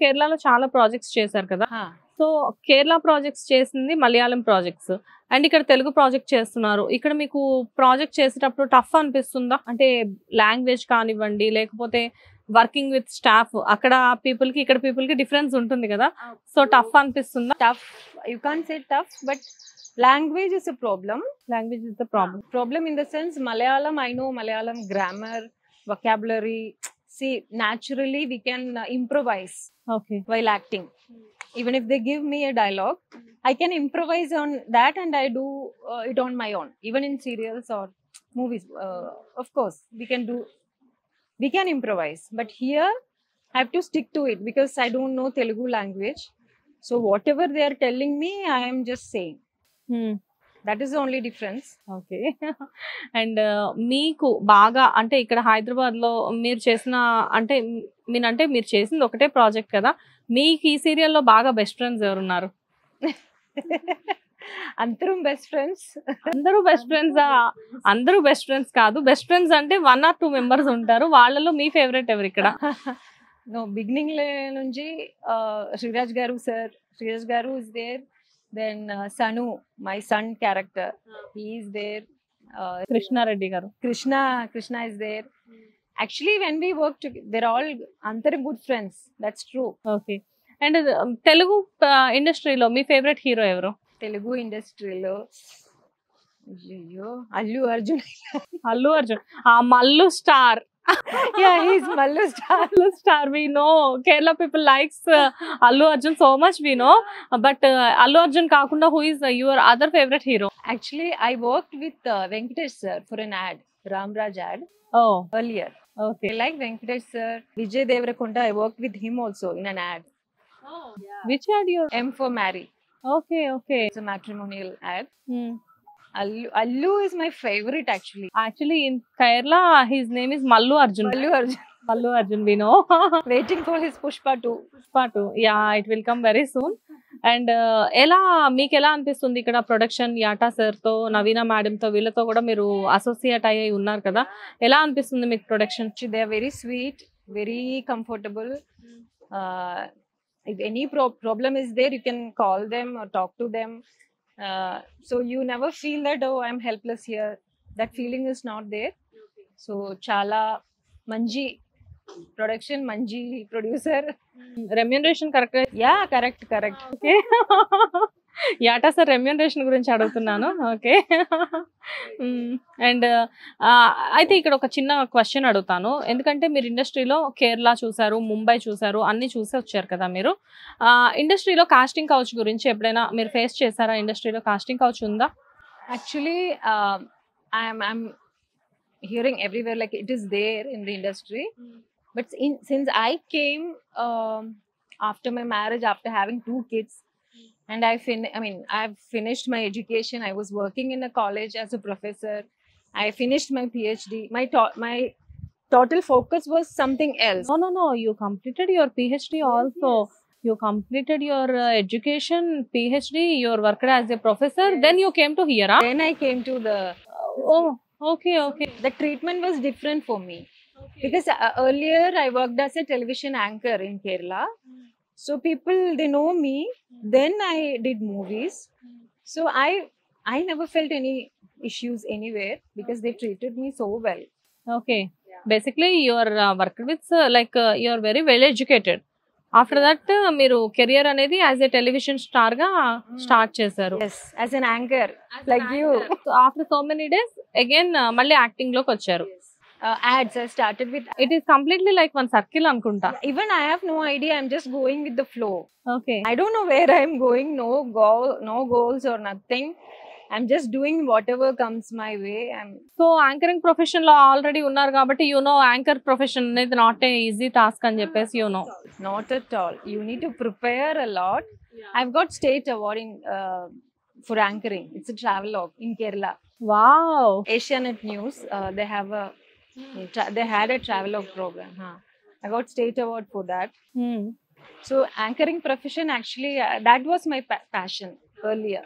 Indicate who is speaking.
Speaker 1: కేరళలో చాలా ప్రాజెక్ట్స్ చేశారు కదా. సో కేరళ ప్రాజెక్ట్స్ చేసింది మలయాళం ప్రాజెక్ట్స్ అండ్ ఇక్కడ తెలుగు ప్రాజెక్ట్ చేస్తున్నారు. ఇక్కడ మీకు ప్రాజెక్ట్ చేసేటప్పుడు టఫ్ అనిపిస్తుందా? అంటే లాంగ్వేజ్ కానివ్వండి, లేకపోతే వర్కింగ్ విత్ స్టాఫ్ అక్కడ పీపుల్ కి ఇక్కడ పీపుల్ కి డిఫరెన్స్ ఉంటుంది కదా. సో టఫ్ అనిపిస్తుందా?
Speaker 2: Tough, you can't say tough, but language is a problem.
Speaker 1: Language is the problem.
Speaker 2: Problem in the sense Malayalam, I know Malayalam grammar, vocabulary. See, naturally we can improvise
Speaker 1: okay.
Speaker 2: while acting. Even if they give me a dialogue, I can improvise on that and I do it on my own. Even in serials or movies, of course, we can improvise. But here, I have to stick to it because I don't know Telugu language. So whatever they are telling me, I am just saying. That is the only difference.
Speaker 1: Okay. And మీకు బాగా అంటే ఇక్కడ హైదరాబాద్ లో మీరు చేసిన అంటే మీరు చేసింది ఒకటే ప్రాజెక్ట్ కదా, మీకు ఈ సీరియల్లో బాగా బెస్ట్ ఫ్రెండ్స్ ఎవరున్నారు?
Speaker 2: Antharum best friends.
Speaker 1: అందరూ బెస్ట్ ఫ్రెండ్స్? అందరూ బెస్ట్ ఫ్రెండ్స్ కాదు, బెస్ట్ ఫ్రెండ్స్ అంటే 1 or 2 మెంబర్స్ ఉంటారు. వాళ్ళలో మీ ఫేవరెట్ ఎవరు ఇక్కడ?
Speaker 2: No, beginning nunji Sriraj Garu sir. Sriraj Garu is there. Then Sanu, my son character, he is there.
Speaker 1: Krishna Reddy గారు.
Speaker 2: Krishna is there. Actually, when we work together, they're all anther good friends. That's true.
Speaker 1: Okay. And Telugu ఇండస్ట్రీలో మీ favourite hero ఎవరు?
Speaker 2: Telugu industry lo Allu Arjun.
Speaker 1: Allu Arjun. ఆ Mallu star.
Speaker 2: Yeah, he's Mallu star.
Speaker 1: Allu star, we know. Kerala people likes Allu Arjun so much, we know. But Allu Arjun kakunda, who is your other favorite hero?
Speaker 2: Actually, I worked with Venkatesh sir for an ad, Ramraj ad,
Speaker 1: Oh,
Speaker 2: earlier.
Speaker 1: okay.
Speaker 2: I like Venkatesh sir. Vijay Deverakonda, I worked with him also in an ad.
Speaker 1: Which ad you?
Speaker 2: M for Marry.
Speaker 1: Okay, okay.
Speaker 2: It's a matrimonial ad.
Speaker 1: Hmm.
Speaker 2: Allu is my favorite actually.
Speaker 1: Actually, in Kerala, his name is Mallu Arjun.
Speaker 2: Allu Arjun.
Speaker 1: Mallu Arjun, we know.
Speaker 2: Waiting for his Pushpa 2.
Speaker 1: Pushpa 2. Yeah, it will come very soon. And మీకు ఎలా అనిపిస్తుంది ఇక్కడ production? యాటా sir తో, నవీన madam తో, వీళ్ళతో కూడా మీరు associate అయ్యి ఉన్నారు కదా, ఎలా అనిపిస్తుంది మీకు production?
Speaker 2: They are very sweet, very comfortable. If any problem is there, you can call them or talk to them. So you never feel that, oh, I'm helpless here. That feeling is not there. So chala manji production, manji producer.
Speaker 1: Remuneration correct?
Speaker 2: Yeah, correct.
Speaker 1: Okay. యాటా sir remuneration గురించి అడుగుతున్నాను. Okay. And అయితే ఇక్కడ ఒక చిన్న question అడుగుతాను, ఎందుకంటే మీరు ఇండస్ట్రీలో కేరళ చూసారు, ముంబై చూసారు, అన్ని చూసి వచ్చారు కదా మీరు. ఇండస్ట్రీలో కాస్టింగ్ కౌచ్ గురించి ఎప్పుడైనా మీరు ఫేస్ చేశారా? ఇండస్ట్రీలో కాస్టింగ్ కౌచ్ ఉందా?
Speaker 2: Actually, I'm hearing everywhere like it is there in the industry. But since I came after my marriage, after having 2 kids, and I've finished my education. I was working in a college as a professor. I finished my PhD. My total focus was something else.
Speaker 1: No. You completed your PhD also. Yes. You completed your education, PhD. You worked as a professor. Yes. Then you came to here.
Speaker 2: Then I came to the.
Speaker 1: Oh, okay.
Speaker 2: The treatment was different for me. Okay. Because earlier I worked as a television anchor in Kerala. So people, they know me. Then I did movies. So I never felt any issues anywhere because they treated me so well.
Speaker 1: Okay. Yeah. Basically, you are worked with you are very well educated. After that, మీరు career అనేది as a television star గా start చేశారు.
Speaker 2: Yes, as an anchor, like you.
Speaker 1: After so many days, again మళ్ళీ acting లోకి వచ్చారు.
Speaker 2: Ads, I started with.
Speaker 1: It is completely like one circle అనుకుంటా.
Speaker 2: Even I have no idea. I'm just going with the flow.
Speaker 1: Okay.
Speaker 2: I don't know where I'm going. No goals or nothing. I'm just doing whatever comes my way.
Speaker 1: So anchoring profession లో already ఉన్నారు కాబట్టి anchor profession అనేది not a easy task అని చెప్పేసి
Speaker 2: Not at all. You need to prepare a lot. Yeah. I've got state award for anchoring. It's a travelogue in Kerala.
Speaker 1: Wow.
Speaker 2: Asianet News. They had a travelogue program. I got state award for that. So anchoring profession actually that was my passion earlier.